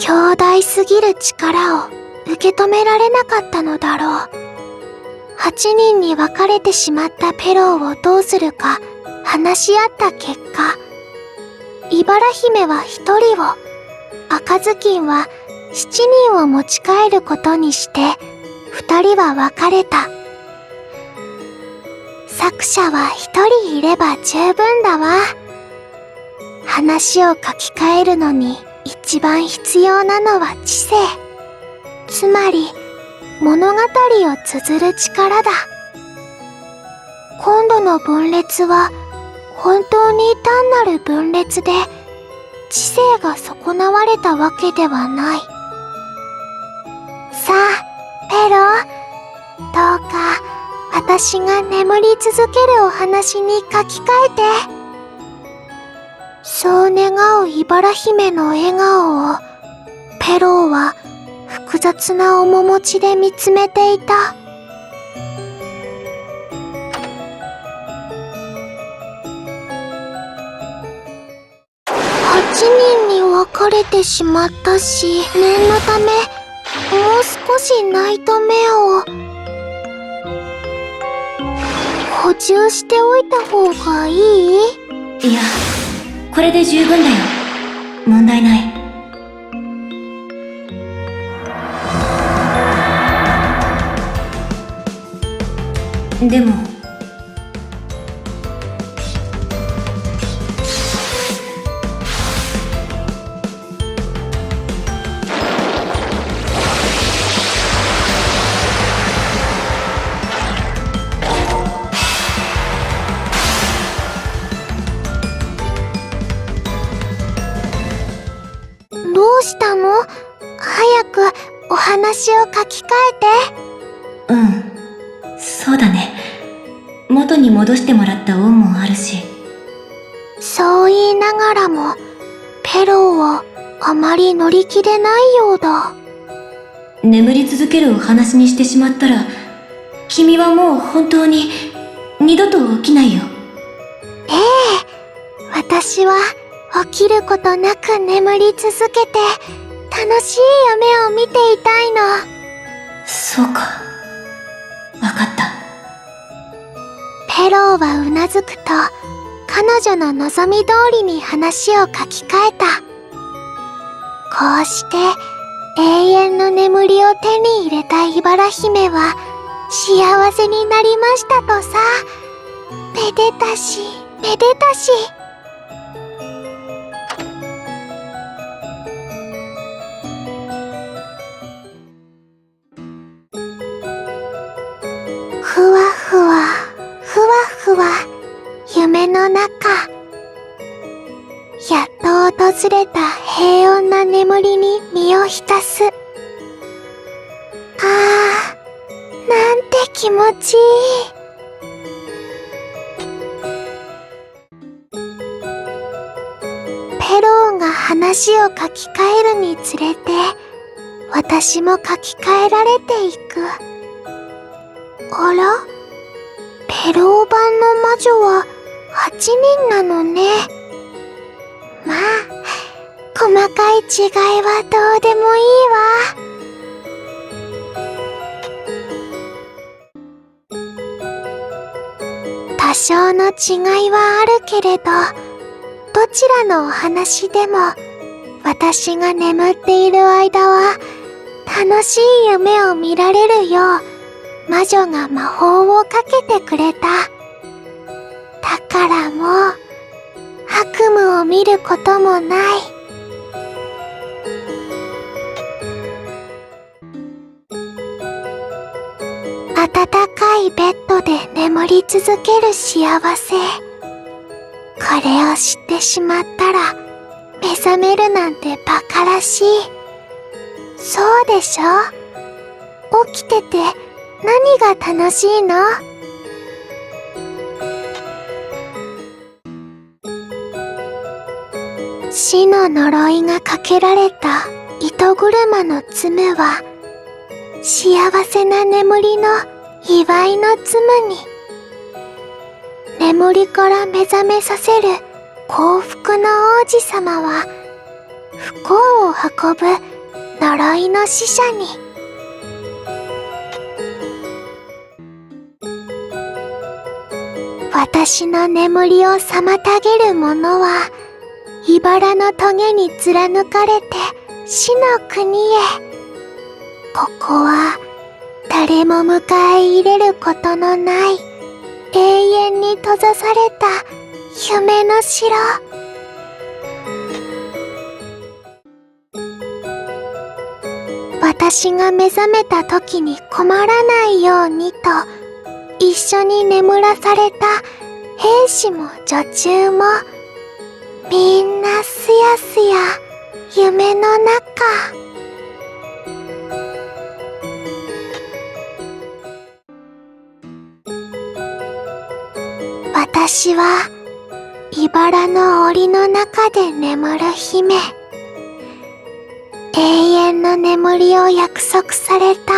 強大すぎる力を受け止められなかったのだろう。8人に分かれてしまったペローをどうするか話し合った結果、茨姫は1人を、赤ずきんは7人を持ち帰ることにして2人は別れた。作者は1人いれば十分だわ。話を書き換えるのに一番必要なのは知性。つまり物語を綴る力だ。今度の分裂は本当に単なる分裂で知性が損なわれたわけではない。さあ、ペロ、どうか私が眠り続けるお話に書き換えて。そう願う茨姫の笑顔をペローは複雑な面持ちで見つめていた。8人に分かれてしまったし、念のためもう少しナイトメアを補充しておいた方がいい？いや、これで十分だよ。問題ない。でもどうしたの？早くお話を書き換えて。うん、そうだね。元に戻してもらった恩もあるし。そう言いながらもペローはあまり乗り気でないようだ。眠り続けるお話にしてしまったら、君はもう本当に二度と起きないよ。ええ、私は起きることなく眠り続けて楽しい夢を見ていたいの。そうか、わかった。ペローはうなずくと彼女の望み通りに話を書き換えた。こうして永遠の眠りを手に入れた茨姫は幸せになりましたとさ。めでたしめでたし。ふわふわふわふわ夢の中、やっと訪れた平穏な眠りに身を浸す。ああ、なんて気持ちいい。ペローが話を書き換えるにつれて私も書き換えられていく。あら？ペロー版の魔女は8人なのね。まあ、細かい違いはどうでもいいわ。多少の違いはあるけれど、どちらのお話でも私が眠っている間は楽しい夢を見られるよう魔女が魔法をかけてくれた。だからもう悪夢を見ることもない。暖かいベッドで眠り続ける幸せ。これを知ってしまったら目覚めるなんてバカらしい。そうでしょ？起きてて何が楽しいの？死の呪いがかけられた糸車のツムは幸せな眠りの祝いのツムに、眠りから目覚めさせる幸福の王子様は不幸を運ぶ呪いの使者に。私の眠りを妨げる者は、茨の棘に貫かれて死の国へ。ここは誰も迎え入れることのない永遠に閉ざされた夢の城。私が目覚めた時に困らないようにと、一緒に眠らされた兵士も女中も、みんなすやすや夢の中。私は茨の檻の中で眠る姫。永遠の眠りを約束された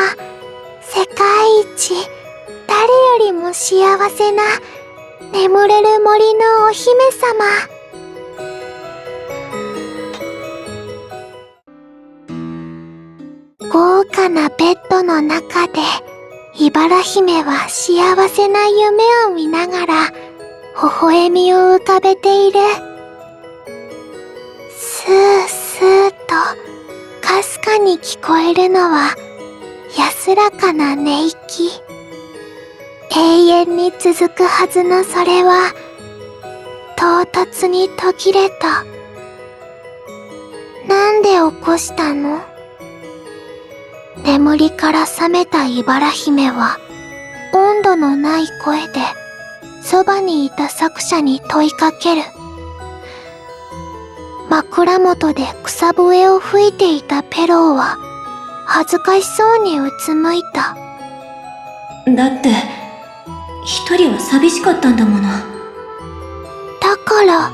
世界一誰よりも幸せな眠れる森のお姫様。豪華なベッドの中で茨姫は幸せな夢を見ながら微笑みを浮かべている。スースーとかすかに聞こえるのは安らかな寝息。永遠に続くはずのそれは唐突に途切れた。なんで起こしたの？眠りから覚めた茨姫は温度のない声でそばにいた作者に問いかける。枕元で草笛を吹いていたペローは恥ずかしそうにうつむいた。だって一人は寂しかったんだもの。だから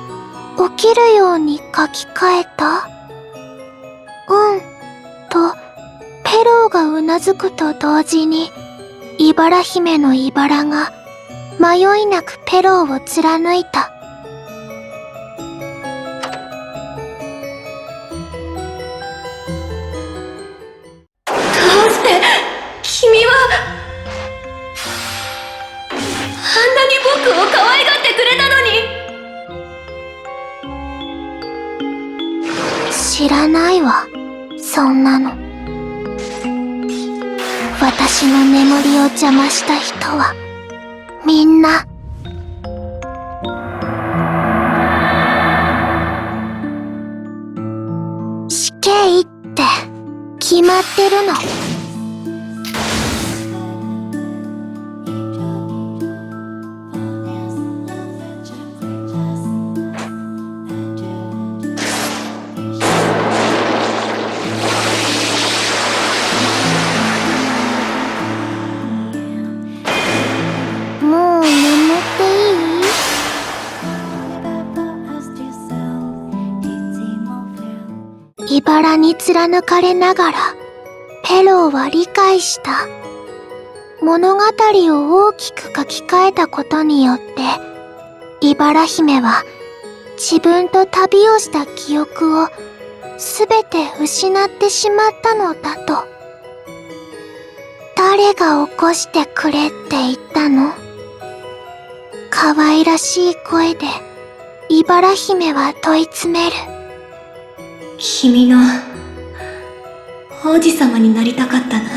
起きるように書き換えた？とペローがうなずくと同時に茨姫の茨が迷いなくペローを貫いた。どうして君はあんなに僕を可愛がってくれたのに。知らないわ、そんなの。私の眠りを邪魔した人はみんな死刑って決まってるの。もう眠っていい？茨に貫かれながらペローは理解した。物語を大きく書き換えたことによって茨姫は自分と旅をした記憶をすべて失ってしまったのだと。誰が起こしてくれって言ったの？可愛らしい声で茨姫は問い詰める。君の王子様になりたかったな。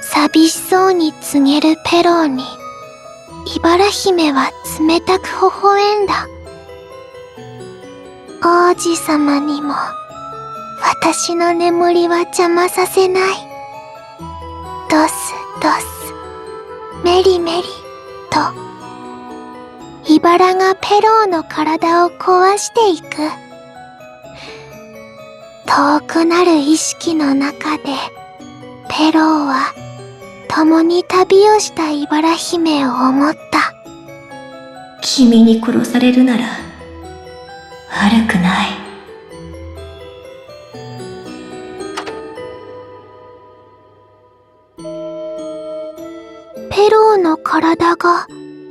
寂しそうに告げるペローに茨姫は冷たく微笑んだ。王子様にも私の眠りは邪魔させない。ドスドスメリメリと茨がペローの体を壊していく。遠くなる意識の中でペローは共に旅をした茨姫を思った。君に殺されるなら悪くない。ペローの体が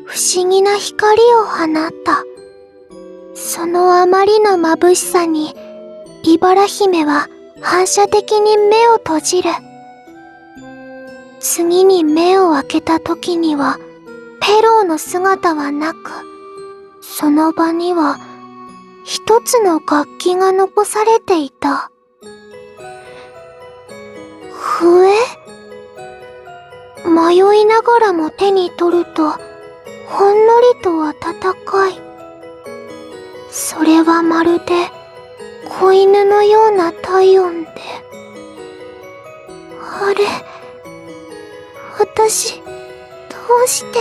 不思議な光を放った。そのあまりの眩しさに茨姫は反射的に目を閉じる。次に目を開けた時にはペローの姿はなく、その場には一つの楽器が残されていた。笛？迷いながらも手に取ると、ほんのりと温かい。それはまるで子犬のような体温で。あれ、私、どうして。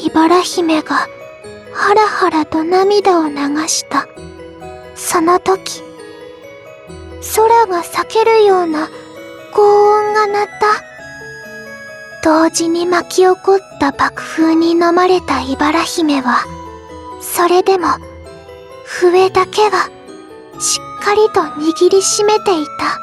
茨姫がハラハラと涙を流した。その時、空が裂けるような轟音が鳴った。同時に巻き起こった爆風に飲まれた茨姫は、それでも笛だけはしっかりと握りしめていた。